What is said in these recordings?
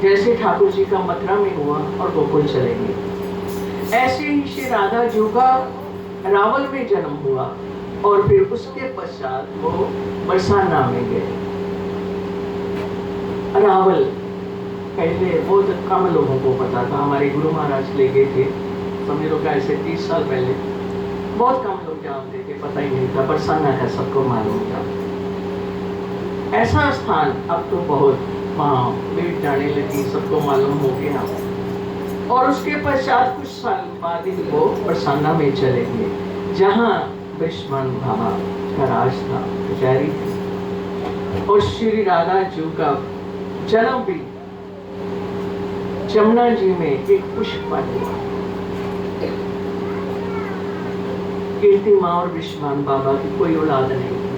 जैसे ठाकुर जी का मथुरा में हुआ और गोकुल चले गए, ऐसे ही श्री राधा जी का रावल में जन्म हुआ और फिर उसके पश्चात वो बरसाना में गए। रावल पहले बहुत कम लोगों को पता था, हमारे गुरु महाराज ले गए थे, समझ लो ऐसे 30 साल पहले, बहुत कम लोग जानते थे, पता ही नहीं था। बरसाना का सबको मालूम था। ऐसा स्थान अब तो बहुत वहाँ भीड़ जाने लगी, सबको मालूम हो गया। और उसके पश्चात कुछ साल बाद ही वो बरसाना में चले गए, जहाँ विश्वान बाबा का राज था, पुजारी थी। और श्री राधा जी का जन्म भी जमुना जी में एक पुष्प पर हुआ। कीर्ति माँ और विश्वान बाबा की कोई औलाद नहीं थी,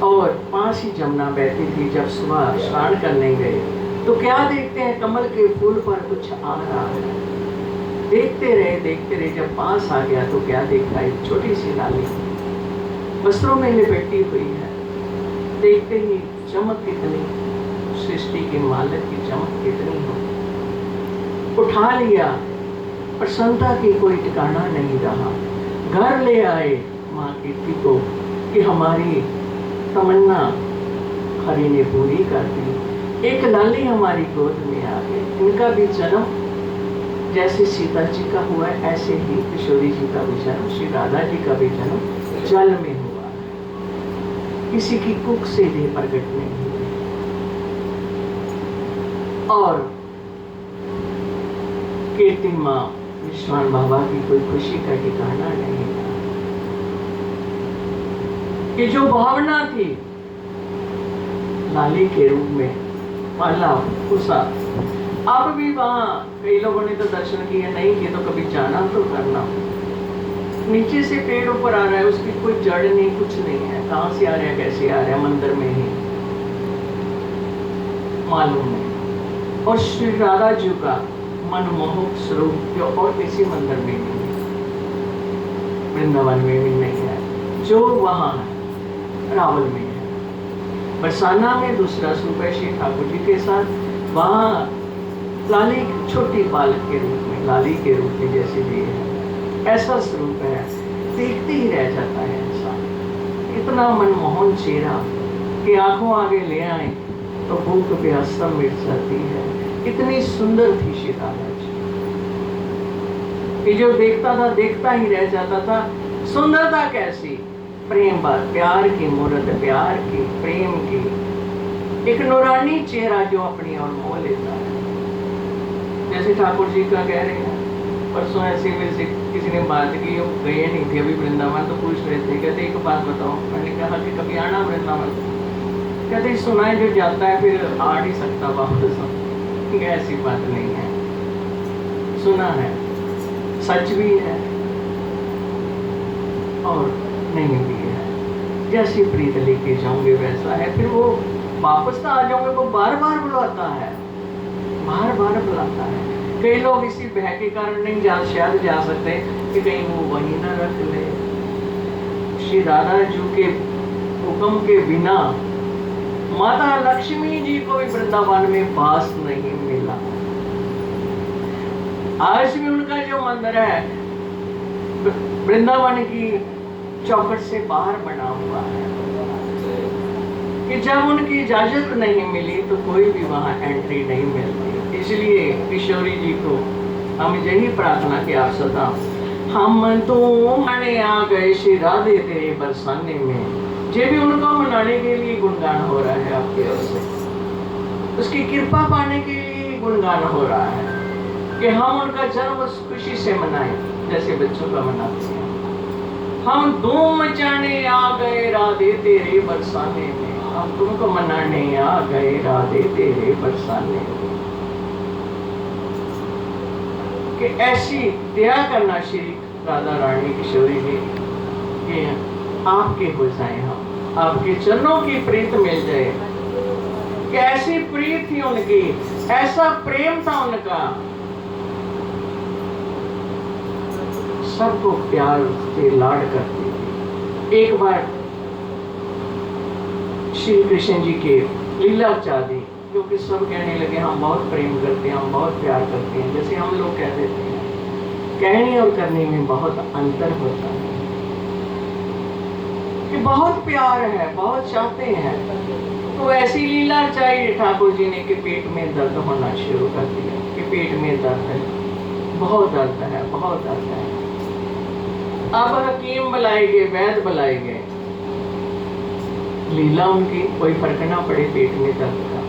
और पास ही जमुना बहती थी। जब सुबह स्नान करने गए तो क्या देखते हैं, कमल के फूल पर कुछ आ रहा है। देखते रहे, जब पास आ गया तो क्या देखा, एक छोटी सी लाली वस्त्रों में लिपटी हुई है। देखते ही चमक कितनी, सृष्टि के मालिक की चमक कितनी हो। उठा लिया, प्रसन्नता की कोई ठिकाना नहीं रहा। घर ले आए माँ कीर्ति को कि हमारी तमन्ना हरि ने पूरी कर दी, एक लाली हमारी गोद में आ गई। इनका भी जन्म जैसे सीता जी का हुआ है, ऐसे ही किशोरी जी का भी जन्म, श्री राधा जी का भी जन्म जल में हुआ। किसी की कुख से भी प्रकट नहीं हुई। और कीर्ति माँ विश्वान बाबा की कोई खुशी का ठिकाना नहीं था। कि जो भावना थी लाली के रूप में पाला उसा, अब भी वहां कई लोगों ने तो दर्शन किए, नहीं किए तो कभी जाना तो करना। नीचे से पेड़ ऊपर आ रहा है, उसकी कोई जड़ नहीं, कुछ नहीं है, कहां से आ रहा है, कैसे आ रहा है, मंदिर में ही मालूम है। और श्री राधा जी का मनमोहक स्वरूप जो और किसी मंदिर में नहीं है, वृंदावन में भी नहीं है, जो वहां रावल में है। बरसाना में दूसरा स्वरूप है श्री ठाकुर जी के साथ, वहां लाली छोटी बालक के रूप में, लाली के रूप में जैसे भी है, ऐसा स्वरूप है, देखते ही रह जाता है इंसान। इतना मनमोहन चेहरा कि आंखों आगे ले आए तो भूख प्यासा मिट जाती है। इतनी सुंदर थी श्री राधा जी कि जो देखता था देखता ही रह जाता था। सुंदरता कैसी, प्रेम बात, प्यार की मूर्त, प्यार की, प्रेम की, एक नूरानी चेहरा जो अपनी ओर मोह लेता है। जैसे ठाकुर जी का कह रहे हैं, परसों ऐसे में से किसी ने बात की, वो गए नहीं थे अभी वृंदावन, तो पूछ रहे थे, कहते एक बात बताओ। मैंने कहा कि कभी आना वृंदावन। कहते सुना है जो जाता है फिर आ नहीं सकता वापस। ऐसी बात नहीं है, सुना है, सच भी है और नहीं भी है। जैसी प्रीत लेके जाओगे वैसा है, फिर वो वापस तो आ जाओगे, वो बार बार बुलाता है, बार बार बुलाता है। कई लोग इसी भय के कारण नहीं शायद जा सकते कि कहीं वो वहीं ना रख ले। श्री राधा जी के हुक्म के बिना माता लक्ष्मी जी को भी वृंदावन में वास नहीं मिला। आज भी उनका जो मंदिर है वृंदावन की चौखट से बाहर बना हुआ है कि जब उनकी इजाजत नहीं मिली तो कोई भी वहां एंट्री नहीं मिलती। इसलिए किशोरी जी को हम यही प्रार्थना की आप सदा, हम तो मनाने आ गए श्री राधे तेरे बरसाने में। ये भी उनको मनाने के लिए गुणगान हो रहा है आपके ओर से, उसकी कृपा पाने के लिए गुणगान हो रहा है कि हम उनका जन्म उस खुशी से मनाएं जैसे बच्चों का मनाते हैं। हम धूम मचाने आ गए राधे तेरे बरसाने में, हम तुमको मनाने आ गए राधे तेरे बरसाने में। कि ऐसी दया करना श्री राधा रानी किशोरी जी कि आपके हो जाए, हम आपके चरणों की प्रीत मिल जाए। कि ऐसी प्रीत थी उनकी, ऐसा प्रेम था उनका, सबको प्यार से लाड करती थी। एक बार श्री कृष्ण जी के लीला चादी क्योंकि सब कहने लगे हम बहुत प्रेम करते हैं, हम बहुत प्यार करते हैं, जैसे हम लोग कह देते हैं। कहने और करने में बहुत अंतर होता है कि बहुत प्यार है, बहुत चाहते हैं, तो ऐसी लीला चाहिए ठाकुर जी ने कि पेट में दर्द होना शुरू कर दिया कि पेट में दर्द है, बहुत दर्द है, बहुत दर्द है। अब हकीम बुलाए गए, वैद्य बुलाए गए, लीला उनकी कोई फर्क ना पड़े पेट में दर्द का।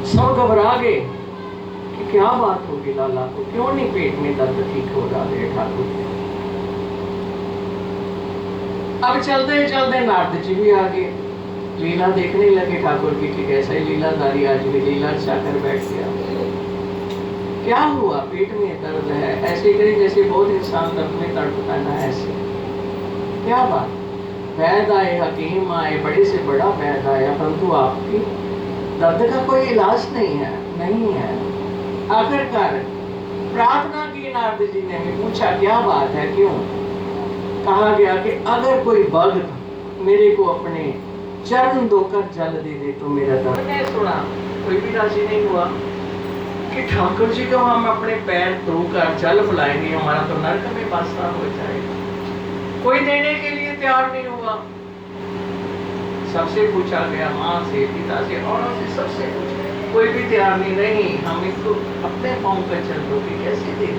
सब घबरा गए कि क्या बात होगी लाला को, क्यों नहीं पेट में दर्द ठीक हो रहा है ठाकुर जी। अब चलते चलते नारद जी भी आ गए, लीला देखने लगे ठाकुर की कि कैसा ही लीलाधारी आज भी लीला चाकर बैठ गया। क्या हुआ, पेट में दर्द है, ऐसे करें जैसे बहुत इंसान दर्द में तड़पता है ऐसे। क्या बात, वैद्य आए, हकीम आए, बड़े से बड़ा वैद्य आया, परंतु आपकी दर्द का कोई इलाज नहीं है, नहीं है। आखिरकार प्रार्थना की नारद जी ने भी पूछा क्या बात है, क्यों? कहा गया कि अगर कोई भक्त मेरे को अपने चरण धोकर जल दे दे तो मेरा दर्द। मैंने सुना कोई भी राजी नहीं हुआ कि ठाकुर जी को हम अपने पैर धोकर जल बुलाएंगे, हमारा तो नरक में वासा हो जाएगा। कोई देने के लिए तैयार नहीं हुआ। सबसे पूछा गया, माँ से, पिता से, औरों से, सबसे पूछा, कोई भी तैयार नहीं, हम इसको अपने पाँव पर चल दो कि कैसे दे।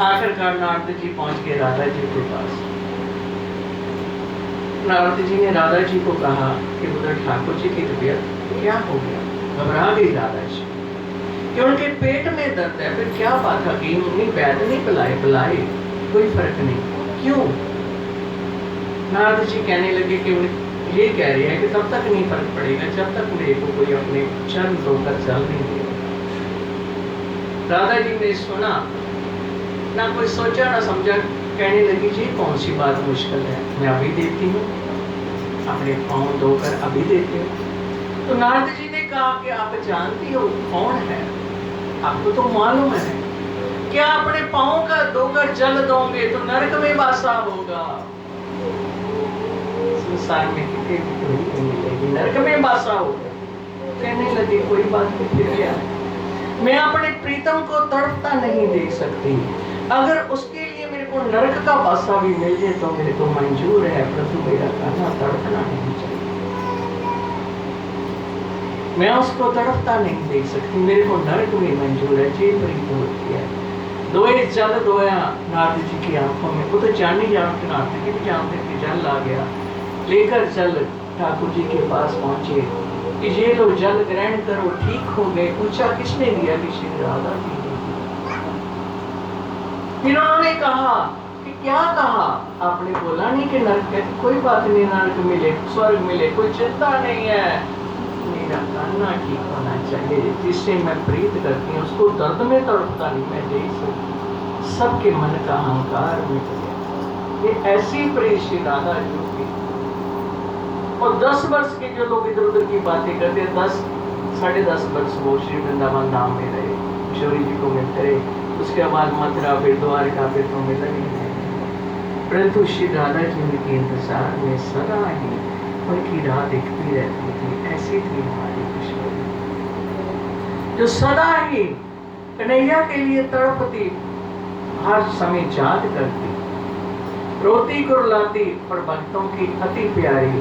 आखिरकार नारद जी पहुंच गए राधा जी के पास। नारद जी ने राधा जी को कहा कि उधर ठाकुर जी की तबीयत क्या हो गया। घबरा गई राधा जी कि उनके पेट में दर्द है। फिर क्या बात, हकीम नहीं, वैद्य नहीं बुलाए, कोई फर्क नहीं, क्यों? नारद जी कहने लगे कि ये कह रही है कि तब तक नहीं फर्क पड़ेगा जब तक मेरे को कोई अपने चरण धोकर जल नहीं देगा। राधा जी ने सुना, ना कोई सोचा ना समझा, कहने लगी जी कौन सी बात मुश्किल है, मैं अभी देती हूँ, अपने पाँव धोकर अभी देती हूँ। तो नारद जी ने कहा कि आप जानती हो कौन है, आपको तो मालूम है, क्या अपने पाँव का धोकर जल दोगे तो नरक में वासा होगा, संसार में कितने भी मिलेगी, नरक में वासा होगा। कहने लगे कोई बात नहीं, फिर क्या, मैं अपने प्रीतम को तड़पता नहीं देख सकती, अगर उसके लिए मेरे को नरक का वासा भी मिल जाए तो मेरे को मंजूर है, परंतु मेरा कहना तड़पना नहीं चाहिए। मैं उसको तड़पता नहीं देख सकती, मेरे को नरक भी मंजूर है, जी प्रीत होती है। दोए जल दोया नारद जी की आंखों में, वो तो जान ही जानते, नारद जी भी जानते कि जल आ गया। लेकर जल ठाकुर जी के पास पहुंचे कि ये लो जल ग्रहण करो, ठीक हो गए। पूछा किसने दिया? कि श्री राधा जी ने। फिर उन्होंने कहा कि क्या कहा? आपने बोला नहीं कि नरक है, कोई बात नहीं, नरक मिले, स्वर्ग मिले, कोई चिंता नहीं है, मेरा कहना ठीक होना चाहिए, जिससे मैं प्रीत करती हूँ उसको दर्द में तड़पता नहीं मैं देख सकती। सबके मन का अहंकार मिट गया। ये ऐसी प्रेम श्री राधा जी की। और 10 वर्ष के जो लोग इधर उधर की बातें करते हैं, 10-10.5 वर्ष वो श्री वृंदावन धाम में रहे, किशोरी जी को मिलते रहे, उसके बाद मथुरा, फिर द्वारका, फिर तो मिला ही नहीं। परंतु श्री राधा जी उनके इंतजार में सदा ही उनकी राह देखती रहती थी। ऐसी थी हमारी किशोरी, जो सदा ही कन्हैया के लिए तड़पती, हर समय याद करती, रोती कुरलाती, पर भक्तों की अति प्यारी।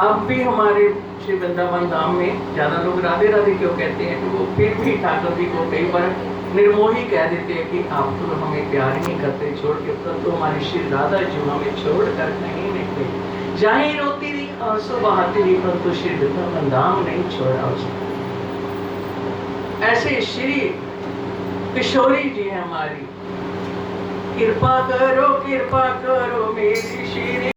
अब भी हमारे श्री वृंदावन धाम में ज्यादा लोग राधे राधे क्यों कहते हैं, तो वो फिर भी ठाकुर जी को कई बार निर्मोही कह देते हैं कि आप तो हमें प्यार नहीं करते छोड़ के, परंतु हमारी श्री राधा जी हमें छोड़ कर कहीं निकले, जहाँ रोती रही, आंसू बहाती रही, परंतु श्री वृंदावन धाम नहीं छोड़ा उसने। ऐसे श्री किशोरी जी हमारी, कृपा करो मेरी श्री